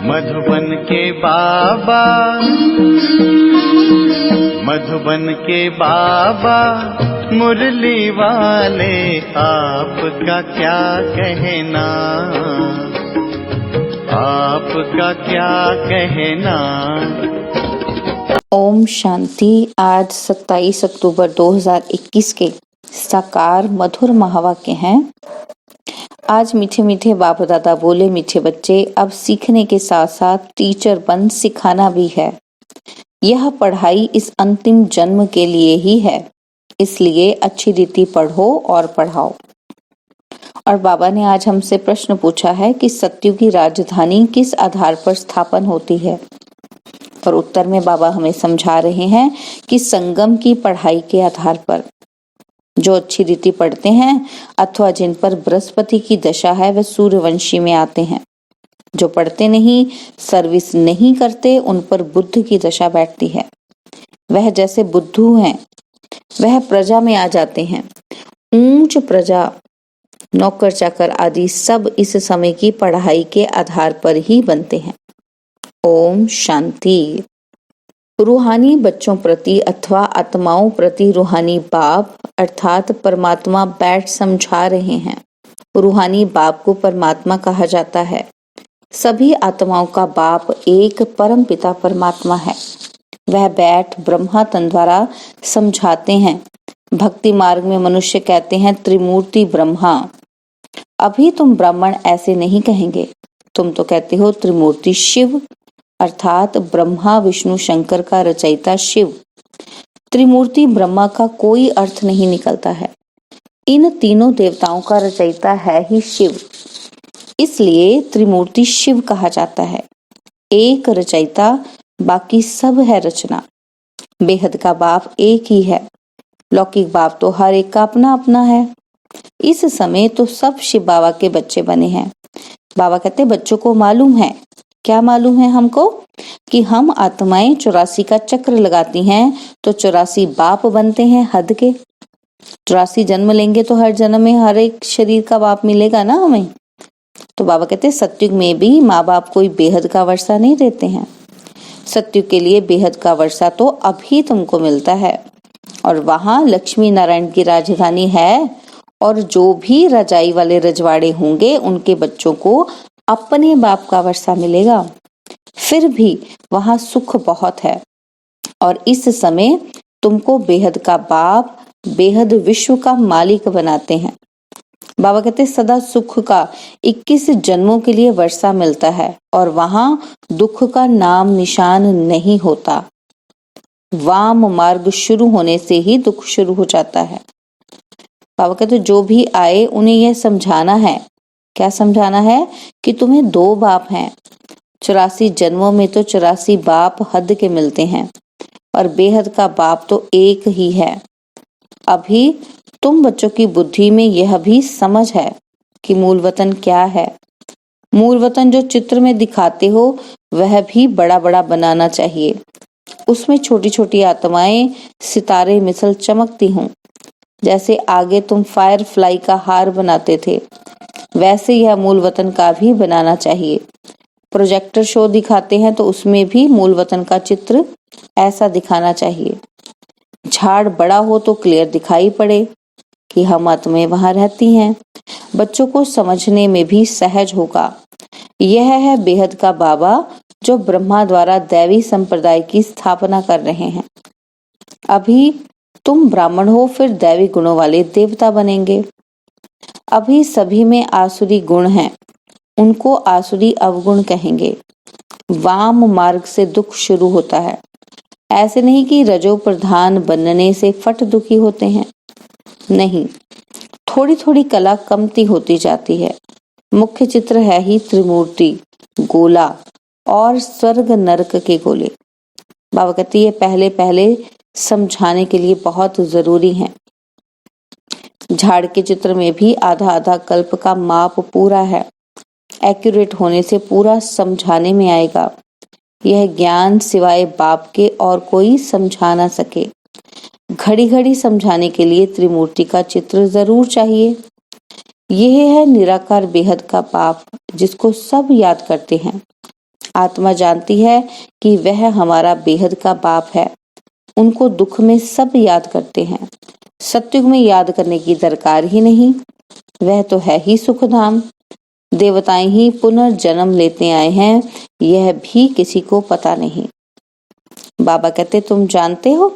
मधुबन के बाबा, मधुबन के बाबा मुरली वाले, आपका क्या कहना, आपका क्या कहना। ओम शांति। आज 27 अक्टूबर 2021 के साकार मधुर महावाक्य हैं। आज मीठे मीठे बाप दादा बोले, मीठे बच्चे, अब सीखने के साथ साथ टीचर बन सिखाना भी है। यह पढ़ाई इस अंतिम जन्म के लिए ही है, इसलिए अच्छी रीति पढ़ो और पढ़ाओ। और बाबा ने आज हमसे प्रश्न पूछा है कि सतयुग की राजधानी किस आधार पर स्थापन होती है। और उत्तर में बाबा हमें समझा रहे हैं कि संगम की पढ़ाई के आधार पर। जो अच्छी रीति पढ़ते हैं अथवा जिन पर बृहस्पति की दशा है, वे सूर्यवंशी में आते हैं। जो पढ़ते नहीं, सर्विस नहीं करते, उन पर बुद्ध की दशा बैठती है। वह जैसे बुद्धू हैं, वह प्रजा में आ जाते हैं। ऊंच प्रजा, नौकर चाकर आदि सब इस समय की पढ़ाई के आधार पर ही बनते हैं। ओम शांति। रूहानी बच्चों प्रति अथवा आत्माओं प्रति रूहानी बाप अर्थात परमात्मा बैठ समझा रहे हैं। रूहानी बाप को परमात्मा कहा जाता है। सभी आत्माओं का बाप एक परम पिता परमात्मा है। वह बैठ ब्रह्मा तन द्वारा समझाते हैं। भक्ति मार्ग में मनुष्य कहते हैं त्रिमूर्ति ब्रह्मा। अभी तुम ब्राह्मण ऐसे नहीं कहेंगे, तुम तो कहते हो त्रिमूर्ति शिव अर्थात ब्रह्मा विष्णु शंकर का रचयिता शिव। त्रिमूर्ति ब्रह्मा का कोई अर्थ नहीं निकलता है। इन तीनों देवताओं का रचयिता है ही शिव, इसलिए त्रिमूर्ति शिव कहा जाता है। एक रचयिता, बाकी सब है रचना। बेहद का बाप एक ही है। लौकिक बाप तो हर एक का अपना अपना है। इस समय तो सब शिव बाबा के बच्चे बने हैं। बाबा कहते बच्चों को मालूम है। क्या मालूम है हमको? कि हम आत्माएं 84 का चक्र लगाती हैं तो 84 बाप बनते हैं हद के। 84 जन्म लेंगे तो हर जन्म में हर एक शरीर का बाप मिलेगा ना हमें। तो बाबा कहते सतयुग में भी माँ बाप कोई बेहद का वर्षा नहीं देते हैं। सतयुग के लिए बेहद का वर्षा तो अभी तुमको मिलता है, और वहां लक्ष्मी नारायण की राजधानी है, और जो भी रजाई वाले रजवाड़े होंगे उनके बच्चों को अपने बाप का वर्षा मिलेगा। फिर भी वहां सुख बहुत है, और इस समय तुमको बेहद का बाप बेहद विश्व का मालिक बनाते हैं। बाबा कहते सदा सुख का 21 जन्मों के लिए वर्षा मिलता है, और वहां दुख का नाम निशान नहीं होता। वाम मार्ग शुरू होने से ही दुख शुरू हो जाता है। बाबा कहते जो भी आए उन्हें यह समझाना है। क्या समझाना है? कि तुम्हें 2 बाप हैं। 84 जन्मों में तो 84 बाप हद के मिलते हैं, और बेहद का बाप तो एक ही है। अभी तुम बच्चों की बुद्धि में यह भी समझ है कि मूल वतन क्या है। मूल वतन जो चित्र में दिखाते हो वह भी बड़ा बड़ा बनाना चाहिए। उसमें छोटी छोटी आत्माएं सितारे मिसल चमकती हों। जैसे आगे तुम फायर फ्लाई का हार बनाते थे, वैसे यह मूल वतन का भी बनाना चाहिए। प्रोजेक्टर शो दिखाते हैं तो उसमें भी मूल वतन का चित्र ऐसा दिखाना चाहिए। झाड़ बड़ा हो तो क्लियर दिखाई पड़े कि हम आत्माएं वहां रहती हैं। बच्चों को समझने में भी सहज होगा। यह है बेहद का बाबा जो ब्रह्मा द्वारा दैवी संप्रदाय की स्थापना कर रहे हैं। अभी तुम ब्राह्मण हो, फिर दैवी गुणों वाले देवता बनेंगे। अभी सभी में आसुरी गुण हैं, उनको आसुरी अवगुण कहेंगे। वाम मार्ग से दुख शुरू होता है। ऐसे नहीं कि रजो प्रधान बनने से फट दुखी होते हैं, नहीं, थोड़ी थोड़ी कला कमती होती जाती है। मुख्य चित्र है ही त्रिमूर्ति, गोला और स्वर्ग नरक के गोले। बाबा कहती है पहले पहले समझाने के लिए बहुत जरूरी है। झाड़ के चित्र में भी आधा आधा कल्प का माप पूरा है। एक्यूरेट होने से पूरा समझाने में आएगा। यह ज्ञान सिवाय बाप के और कोई समझा ना सके। घड़ी घड़ी समझाने के लिए त्रिमूर्ति का चित्र जरूर चाहिए। यह है निराकार बेहद का बाप जिसको सब याद करते हैं। आत्मा जानती है कि वह हमारा बेहद का बाप है। उनको दुख में सब याद करते हैं। सत्युग में याद करने की दरकार ही नहीं, वह तो है ही सुखधाम। देवताएं ही पुनर्जन्म लेते आए हैं, यह भी किसी को पता नहीं। बाबा कहते तुम जानते हो,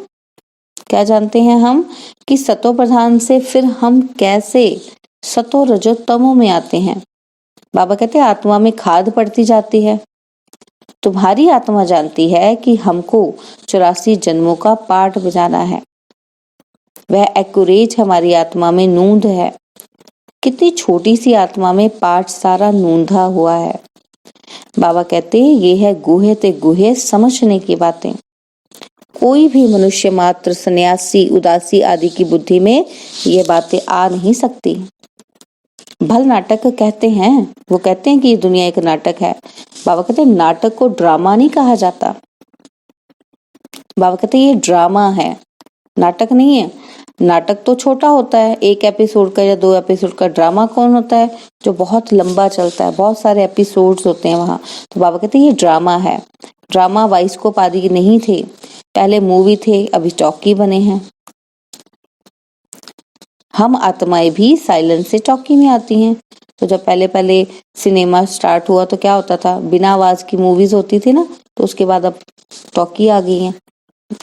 क्या जानते हैं हम, कि सतो प्रधान से फिर हम कैसे सतो रजो तमो में आते हैं। बाबा कहते आत्मा में खाद पड़ती जाती है। तुम्हारी आत्मा जानती है कि हमको 84 जन्मों का पाठ बजाना है। वह एक्यूरेट हमारी आत्मा में नूंद है। कितनी छोटी सी आत्मा में पाठ सारा नूंधा हुआ है। बाबा कहते ये है गुहे ते गुहे समझने की बातें। कोई भी मनुष्य मात्र सन्यासी उदासी आदि की बुद्धि में ये बातें आ नहीं सकती। भल नाटक कहते हैं, वो कहते हैं कि ये दुनिया एक नाटक है। बाबा कहते हैं नाटक को ड्रामा नहीं कहा जाता। बाबा कहते हैं ये ड्रामा है, नाटक नहीं है। नाटक तो छोटा होता है, एक एपिसोड का या 2 एपिसोड का। ड्रामा कौन होता है, जो बहुत लंबा चलता है, बहुत सारे एपिसोड्स होते हैं वहां। तो बाबा कहते हैं ये ड्रामा है। ड्रामा बाइस्कोप आदि नहीं थे, पहले मूवी थे, अभी टॉकी बने हैं। हम आत्माएं भी साइलेंस से टॉकी में आती हैं। तो जब पहले पहले सिनेमा स्टार्ट हुआ तो क्या होता था, बिना आवाज की मूवीज होती थी ना, तो उसके बाद अब टॉकी आ गई हैं,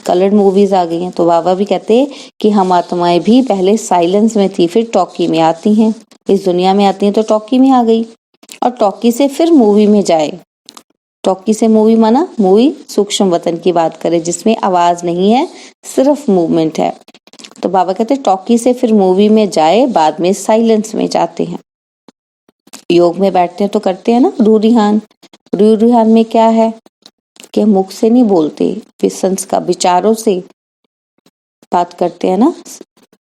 कलर्ड मूवीज आ गई हैं। तो बाबा भी कहते हैं कि हम आत्माएं भी पहले साइलेंस में थी, फिर टॉकी में आती हैं, इस दुनिया में आती हैं तो टॉकी में आ गई, और टॉकी से फिर मूवी में जाए। टॉकी से मूवी माना मूवी सूक्ष्म वतन की बात करें, जिसमें आवाज नहीं है, सिर्फ मूवमेंट है। तो बाबा कहते टॉकी से फिर मूवी में जाए, बाद में साइलेंस में जाते हैं। योग में बैठते हैं तो करते हैं ना रूरिहान। रूरिहान में क्या है कि मुख से नहीं बोलते, संस्कार विचारों से बात करते हैं ना।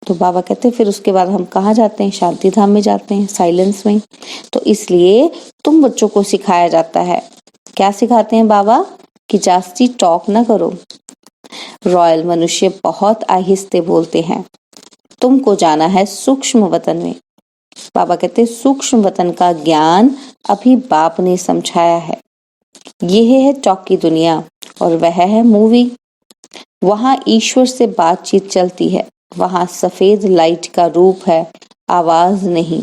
तो बाबा कहते फिर उसके बाद हम कहाँ जाते हैं, शांति धाम में जाते हैं, साइलेंस में। तो इसलिए तुम बच्चों को सिखाया जाता है, क्या सिखाते हैं बाबा, कि जास्ती टॉक ना करो। रॉयल मनुष्य बहुत आहिस्ते बोलते हैं, तुमको जाना है सूक्ष्म वतन में। बाबा कहते सूक्ष्म वतन का ज्ञान अभी बाप ने समझाया है। यह है टॉकी दुनिया और वह है मूवी। वहां ईश्वर से बातचीत चलती है, वहां सफेद लाइट का रूप है, आवाज नहीं।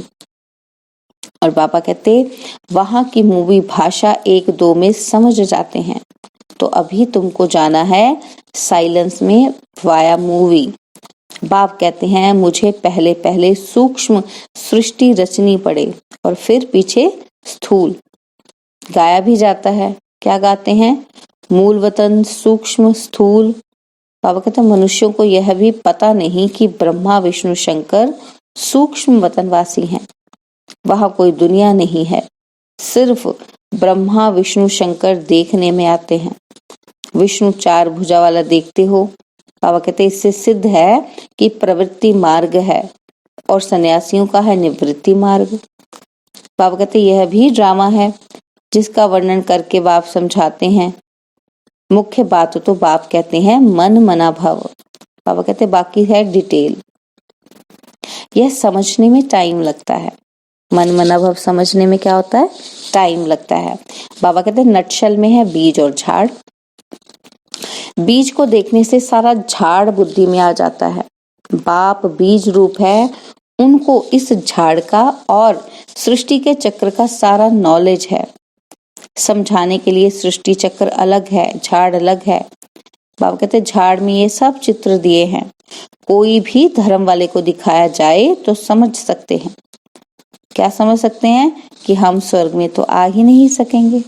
और बाबा कहते वहां की मूवी भाषा 1-2 में समझ जाते हैं। तो अभी तुमको जाना है साइलेंस में वाया मूवी। बाप कहते हैं मुझे पहले पहले सूक्ष्म सृष्टि रचनी पड़े और फिर पीछे स्थूल। गाया भी जाता है, क्या गाते हैं, मूल वतन सूक्ष्म स्थूल। बाबा कहते हैं मनुष्यों को यह भी पता नहीं कि ब्रह्मा विष्णु शंकर सूक्ष्म वतनवासी हैं। वहां कोई दुनिया नहीं है, सिर्फ ब्रह्मा विष्णु शंकर देखने में आते हैं। विष्णु 4 भुजा वाला देखते हो। बाबा कहते इससे सिद्ध है कि प्रवृत्ति मार्ग है और सन्यासियों का है निवृत्ति मार्ग। बाबा कहते यह भी ड्रामा है, जिसका वर्णन करके बाप समझाते हैं। मुख्य बात तो बाप कहते हैं मन मना भव। बाबा कहते बाकी है डिटेल। यह समझने में टाइम लगता है, मन मना भव समझने में क्या होता है, टाइम लगता है। बाबा कहते नटशल में है बीज और झाड़। बीज को देखने से सारा झाड़ बुद्धि में आ जाता है। बाप बीज रूप है, उनको इस झाड़ का और सृष्टि के चक्र का सारा नॉलेज है। समझाने के लिए सृष्टि चक्र अलग है, झाड़ अलग है। बाबा कहते झाड़ में ये सब चित्र दिए हैं, कोई भी धर्म वाले को दिखाया जाए तो समझ सकते हैं। क्या समझ सकते हैं, कि हम स्वर्ग में तो आ ही नहीं सकेंगे।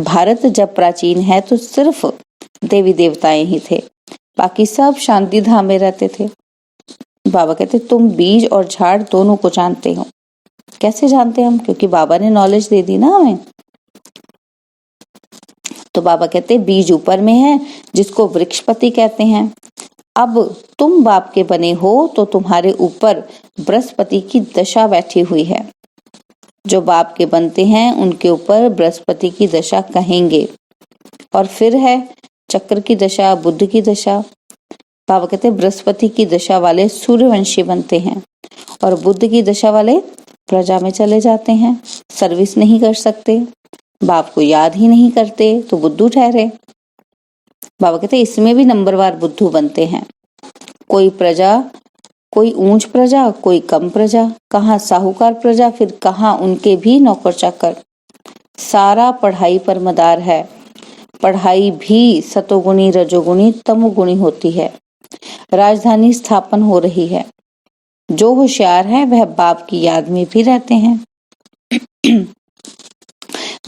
भारत जब प्राचीन है तो सिर्फ देवी देवताएं ही थे, बाकी सब शांति धाम में रहते थे। बाबा कहते तुम बीज और झाड़ दोनों को जानते हो। कैसे जानते हैं हम, क्योंकि बाबा ने नॉलेज दे दी ना हमें। तो बाबा कहते बीज ऊपर में है, जिसको वृक्षपति कहते हैं। अब तुम बाप के बने हो तो तुम्हारे ऊपर बृहस्पति की दशा बैठी हुई है। जो बाप के बनते हैं उनके ऊपर बृहस्पति की दशा कहेंगे। और फिर है चक्र की दशा, बुद्ध की दशा। बाबा कहते बृहस्पति की दशा वाले सूर्यवंशी बनते हैं और बुद्ध की दशा वाले प्रजा में चले जाते हैं, सर्विस नहीं कर सकते। बाप को याद ही नहीं करते तो बुद्धू ठहरे। बाबा कहते इसमें भी नंबरवार बुद्धू बनते हैं। कोई प्रजा, कोई ऊंच प्रजा, कोई कम प्रजा, कहाँ साहूकार प्रजा, फिर कहाँ उनके भी नौकर चाकर। सारा पढ़ाई पर मदार है। पढ़ाई भी सतोगुणी, रजोगुणी, तमोगुणी होती है। राजधानी स्थापन हो रही है। जो होशियार है वह बाप की याद में भी रहते हैं।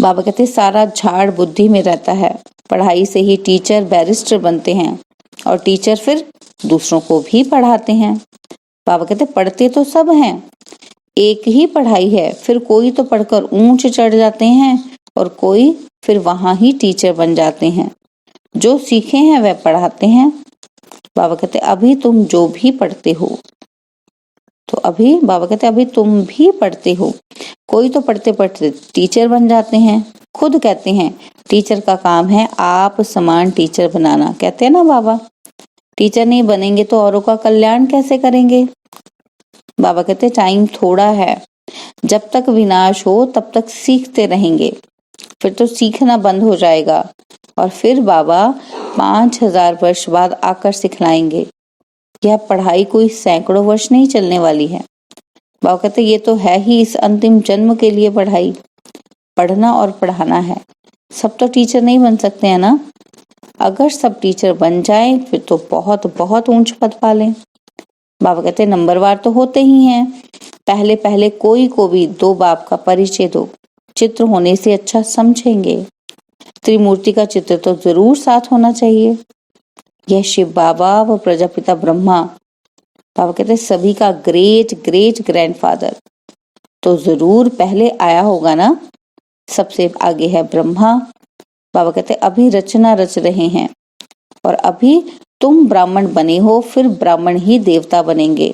बाबा कहते सारा झाड़ बुद्धि में रहता है। पढ़ाई से ही टीचर बैरिस्टर बनते हैं और टीचर फिर दूसरों को भी पढ़ाते हैं। बाबा कहते पढ़ते तो सब हैं, एक ही पढ़ाई है, फिर कोई तो पढ़कर ऊंच चढ़ जाते हैं और कोई फिर वहां ही टीचर बन जाते हैं। जो सीखे हैं वह पढ़ाते हैं। बाबा कहते अभी तुम जो भी पढ़ते हो, तो अभी बाबा कहते अभी तुम भी पढ़ते हो। कोई तो पढ़ते पढ़ते टीचर बन जाते हैं। खुद कहते हैं टीचर का काम है आप समान टीचर बनाना। कहते हैं ना बाबा, टीचर नहीं बनेंगे तो औरों का कल्याण कैसे करेंगे। बाबा कहते टाइम थोड़ा है, जब तक विनाश हो तब तक सीखते रहेंगे, फिर तो सीखना बंद हो जाएगा और फिर बाबा 5000 वर्ष बाद आकर सिखलाएंगे। यह पढ़ाई कोई सैकड़ों वर्ष नहीं चलने वाली है। बाबा कहते ये तो है ही इस अंतिम जन्म के लिए पढ़ाई, पढ़ना और पढ़ाना है। सब तो टीचर नहीं बन सकते हैं ना। अगर सब टीचर बन जाएं फिर तो बहुत बहुत ऊंच पद पा लें। बाबा कहते नंबरवार तो होते ही हैं। पहले पहले कोई को भी दो बाप का परिचय दो, चित्र होने से अच्छा समझेंगे। त्रिमूर्ति का चित्र तो जरूर साथ होना चाहिए। यह शिव बाबा व प्रजापिता ब्रह्मा, बाबा कहते सभी का ग्रेट ग्रेट ग्रैंडफादर तो जरूर पहले आया होगा ना। सबसे आगे है ब्रह्मा। बाबा कहते अभी रचना रच रहे हैं और अभी तुम ब्राह्मण बने हो, फिर ब्राह्मण ही देवता बनेंगे।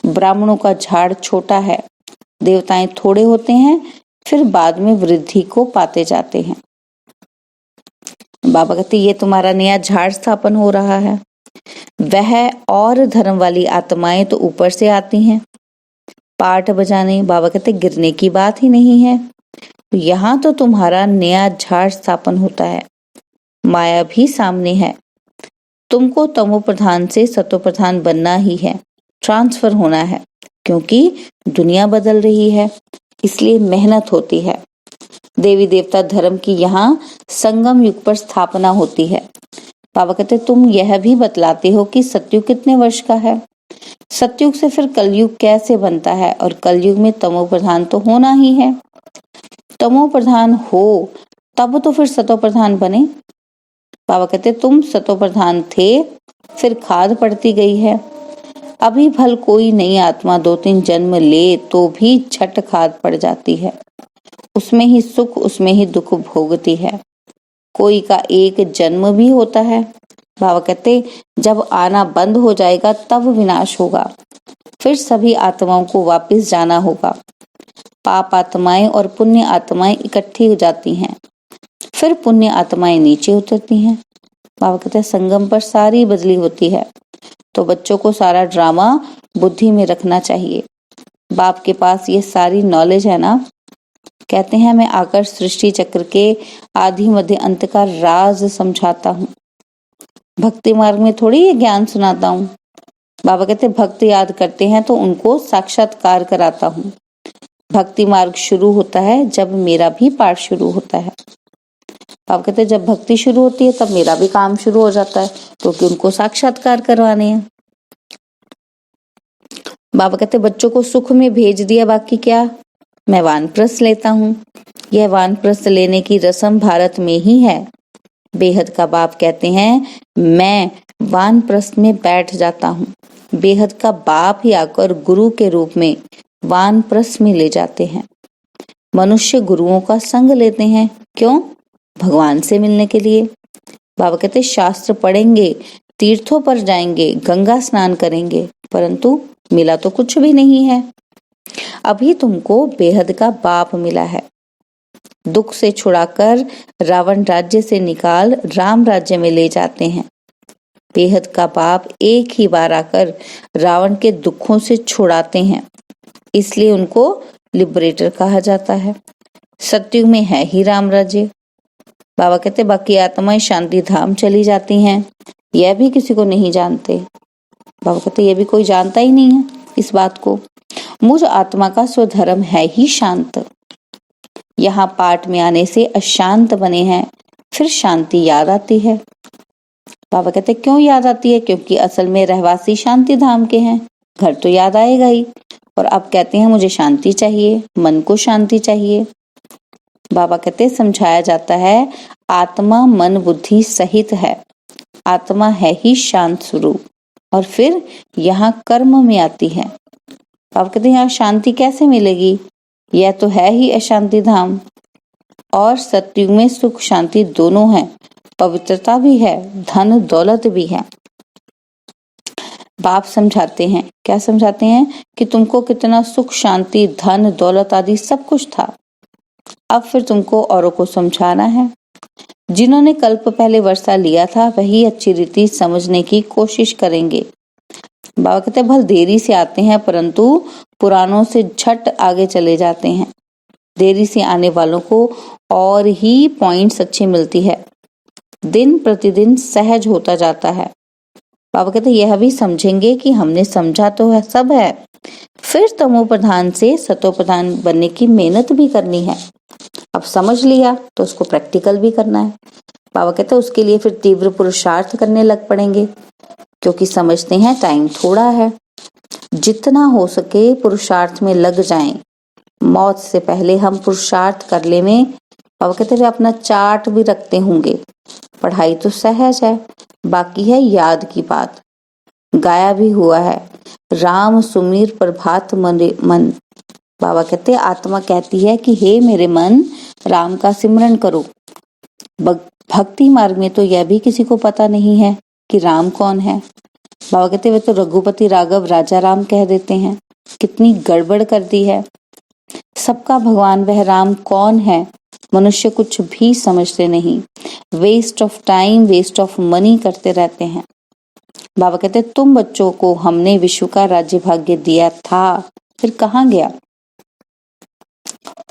ब्राह्मणों का झाड़ छोटा है, देवताएं थोड़े होते हैं, फिर बाद में वृद्धि को पाते जाते हैं। बाबा कहते ये तुम्हारा नया झाड़ स्थापन हो रहा है। वह और धर्म वाली आत्माएं तो ऊपर से आती हैं पाठ बजाने। बाबा कहते गिरने की बात ही नहीं है। यहाँ तो तुम्हारा नया झाड़ स्थापन होता है। माया भी सामने है। तुमको तमो प्रधान से सतो प्रधान बनना ही है, ट्रांसफर होना है, क्योंकि दुनिया बदल रही है, इसलिए मेहनत होती है। देवी देवता धर्म की यहाँ संगम युग पर स्थापना होती है। बाबा कहते तुम यह भी बतलाते हो कि सतयुग कितने वर्ष का है। सतयुग से फिर कलयुग कैसे बनता है, और कलयुग में तमो प्रधान तो होना ही है। तमो प्रधान हो तब तो फिर सतो प्रधान बने। बाबा कहते तुम सतो प्रधान थे, फिर खाद पड़ती गई है। अभी भल कोई नई आत्मा 2-3 जन्म ले तो भी छठ खाद पड़ जाती है। उसमें ही सुख उसमें ही दुख भोगती है। कोई का एक जन्म भी होता है। बाबा कहते जब आना बंद हो जाएगा तब विनाश होगा, फिर सभी आत्माओं को वापस जाना होगा। पाप आत्माएं और पुण्य आत्माएं इकट्ठी हो जाती हैं, फिर पुण्य आत्माएं नीचे उतरती हैं। बाबा कहते हैं संगम पर सारी बदली होती है, तो बच्चों को सारा ड्रामा बुद्धि में रखना चाहिए। बाप के पास ये सारी नॉलेज है ना। कहते हैं मैं आकर सृष्टि चक्र के आदि मध्य अंत का राज समझाता हूँ, भक्ति मार्ग में थोड़ी ये ज्ञान सुनाता हूँ। बाबा कहते भक्त याद करते हैं तो उनको साक्षात्कार कराता हूँ। भक्ति मार्ग शुरू होता है जब मेरा भी पाठ शुरू होता है। बाबा कहते जब भक्ति शुरू होती है तब मेरा भी काम शुरू हो जाता है, क्योंकि उनको साक्षात्कार करवाने हैं। बाबा कहते बच्चों को सुख में भेज दिया, बाकी क्या। मैं वानप्रस्थ लेता हूँ। यह वानप्रस्थ लेने की रस्म भारत में ही है। बेहद का बाप कहते हैं मैं वानप्रस्थ में बैठ जाता हूँ। बेहद का बाप ही आकर गुरु के रूप में वानप्रस्थ में ले जाते हैं। मनुष्य गुरुओं का संग लेते हैं, क्यों? भगवान से मिलने के लिए। बाबा कहते शास्त्र पढ़ेंगे, तीर्थों पर जाएंगे, गंगा स्नान करेंगे, परंतु मिला तो कुछ भी नहीं है। अभी तुमको बेहद का बाप मिला है। दुख से छुड़ाकर रावण राज्य से निकाल राम राज्य में ले जाते हैं। बेहद का बाप एक ही बार आकर रावण के दुखों से छुड़ाते हैं, इसलिए उनको लिबरेटर कहा जाता है। सतयुग में है ही राम राज्य। बाबा कहते बाकी आत्माएं शांति धाम चली जाती हैं, यह भी किसी को नहीं जानते। बाबा कहते ये भी कोई जानता ही नहीं है इस बात को। मुझ आत्मा का स्वधर्म है ही शांत। यहाँ पाठ में आने से अशांत बने हैं, फिर शांति याद आती है। बाबा कहते क्यों याद आती है? क्योंकि असल में रहवासी शांति धाम के हैं, घर तो याद आएगा ही। और अब कहते हैं मुझे शांति चाहिए, मन को शांति चाहिए। बाबा कहते समझाया जाता है आत्मा मन बुद्धि सहित है, आत्मा है ही शांत स्वरूप, और फिर यहाँ कर्म में आती है। बाबा कहते यहाँ शांति कैसे मिलेगी? यह तो है ही अशांति धाम। और सतयुग में सुख शांति दोनों है, पवित्रता भी है, धन दौलत भी है। बाप समझाते हैं, क्या समझाते हैं? कि तुमको कितना सुख शांति धन दौलत आदि सब कुछ था, अब फिर तुमको औरों को समझाना है। जिन्होंने कल्प पहले वर्षा लिया था वही अच्छी रीति समझने की कोशिश करेंगे। बाबा कहते भल देरी से आते हैं, परंतु पुरानों से झट आगे चले जाते हैं। देरी से आने वालों को और ही पॉइंट्स अच्छी मिलती है, दिन प्रतिदिन सहज होता जाता है। बाबा कहते यह भी समझेंगे कि हमने समझा तो है सब है, फिर तमो प्रधान से सतो प्रधान बनने की मेहनत भी करनी है। अब समझ लिया तो उसको प्रैक्टिकल भी करना है। बाबा कहते उसके लिए फिर तीव्र पुरुषार्थ करने लग पड़ेंगे, क्योंकि समझते हैं टाइम थोड़ा है। जितना हो सके पुरुषार्थ में लग जाएं, मौत से पहले हम पुरुषार्थ कर ले में। बाबा कहते वे अपना चार्ट भी रखते होंगे। पढ़ाई तो सहज है, बाकी है याद की बात। गाया भी हुआ है, राम सुमीर प्रभात मन। बाबा कहते आत्मा कहती है कि हे मेरे मन, राम का सिमरन करो। भक्ति मार्ग में तो यह भी किसी को पता नहीं है कि राम कौन है। बाबा कहते वे तो रघुपति राघव राजा राम कह देते हैं। कितनी गड़बड़ कर दी है। सबका भगवान वह राम कौन है मनुष्य कुछ भी समझते नहीं, waste of time waste of money करते रहते हैं। बाबा कहते तुम बच्चों को हमने विश्व का राज्य भाग्य दिया था, फिर कहाँ गया?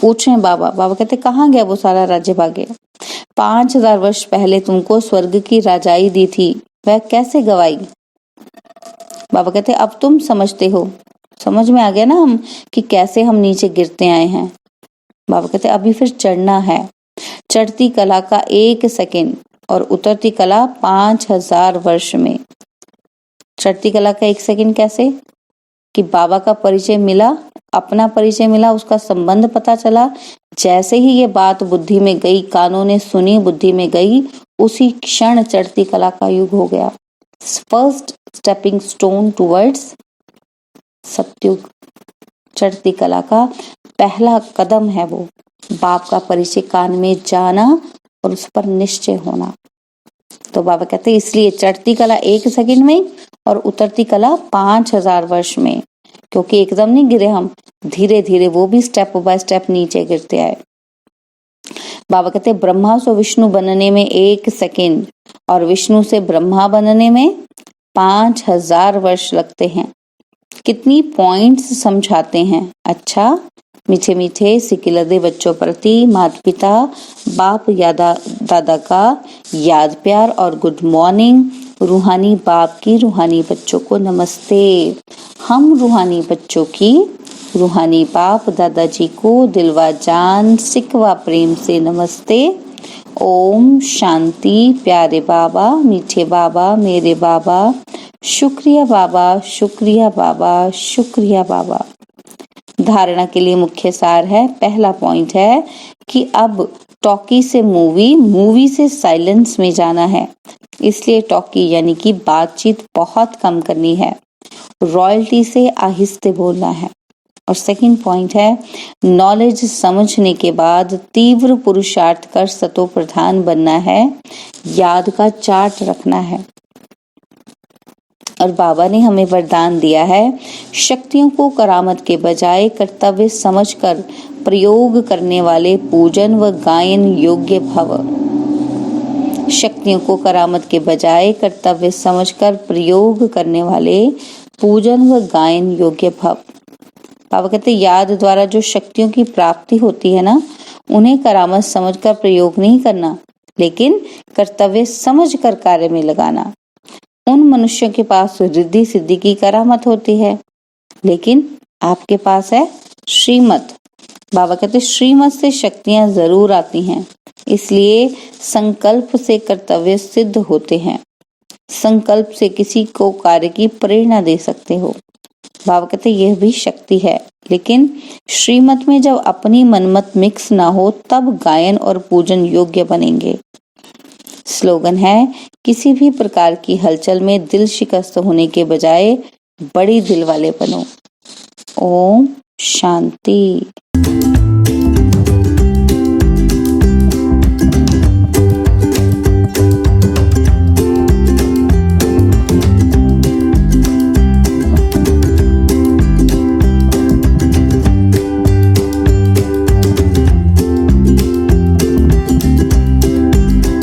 पूछ रहे बाबा। बाबा कहते कहाँ गया वो सारा राज्य भाग्य? 5000 वर्ष पहले तुमको स्वर्ग की राजाई दी थी, वह कैसे गवाई? बाबा कहते अब तुम समझते हो, समझ में आ गया ना हम कि कैसे हम नीचे गिरते आए हैं। बाबा कहते अभी फिर चढ़ना है। चढ़ती कला का 1 सेकेंड और उतरती कला 5000 वर्ष में। चढ़ती कला का 1 सेकेंड कैसे? कि बाबा का परिचय मिला, अपना परिचय मिला, उसका संबंध पता चला। जैसे ही ये बात बुद्धि में गई, कानों ने सुनी, बुद्धि में गई, उसी क्षण चढ़ती कला का युग हो गया। फर्स्ट स्टेपिंग स्टोन टुवर्ड्स सतयुग। चढ़ती कला का पहला कदम है वो, बाप का परिचय कान में जाना और उस पर निश्चय होना। तो बाबा कहते हैं इसलिए चढ़ती कला 1 सेकंड में और उतरती कला 5000 वर्ष में, क्योंकि एकदम नहीं गिरे हम, धीरे धीरे वो भी स्टेप बाय स्टेप नीचे गिरते आए। बाबा कहते हैं ब्रह्मा से विष्णु बनने में 1 सेकंड और विष्णु से ब्रह्मा बनने में 5000 वर्ष लगते हैं। कितनी पॉइंट्स समझाते हैं। अच्छा, मीठे मीठे सिकिलदे बच्चों प्रति माता पिता बाप या दादा का याद प्यार और गुड मॉर्निंग। रूहानी बाप की रूहानी बच्चों को नमस्ते। हम रूहानी बच्चों की रूहानी बाप दादाजी को दिलवा जान सिकवा प्रेम से नमस्ते। ओम शांति। प्यारे बाबा, मीठे बाबा, मेरे बाबा, शुक्रिया बाबा, शुक्रिया बाबा, शुक्रिया बाबा। धारणा के लिए मुख्य सार है, पहला पॉइंट है कि अब टॉकी से मूवी, मूवी से साइलेंस में जाना है। इसलिए टॉकी यानी कि बातचीत बहुत कम करनी है, रॉयल्टी से आहिस्ते बोलना है। और सेकंड पॉइंट है नॉलेज समझने के बाद तीव्र पुरुषार्थ कर सतो प्रधान बनना है, याद का चार्ट रखना है। और बाबा ने हमें वरदान दिया है शक्तियों को करामत के बजाय कर्तव्य समझकर प्रयोग करने वाले पूजन व गायन योग्य भव। शक्तियों को करामत के बजाय कर्तव्य समझकर प्रयोग करने वाले पूजन व गायन योग्य भव। बाबा कहते याद द्वारा जो शक्तियों की प्राप्ति होती है ना, उन्हें करामत समझकर प्रयोग नहीं करना, लेकिन कर्तव्य समझकर कार्य में लगाना। उन मनुष्यों के पास रिद्धि सिद्धि की करामत होती है, लेकिन आपके पास है श्रीमत। बाबा कहते श्रीमत से शक्तियां जरूर आती हैं, इसलिए संकल्प से कर्तव्य सिद्ध होते हैं। संकल्प से किसी को कार्य की प्रेरणा दे सकते हो। बाबा कहते यह भी शक्ति है, लेकिन श्रीमत में जब अपनी मनमत मिक्स ना हो तब गायन और पूजन योग्य बनेंगे। स्लोगन है, किसी भी प्रकार की हलचल में दिल शिकस्त होने के बजाय बड़ी दिल वाले बनो। ओम शांति।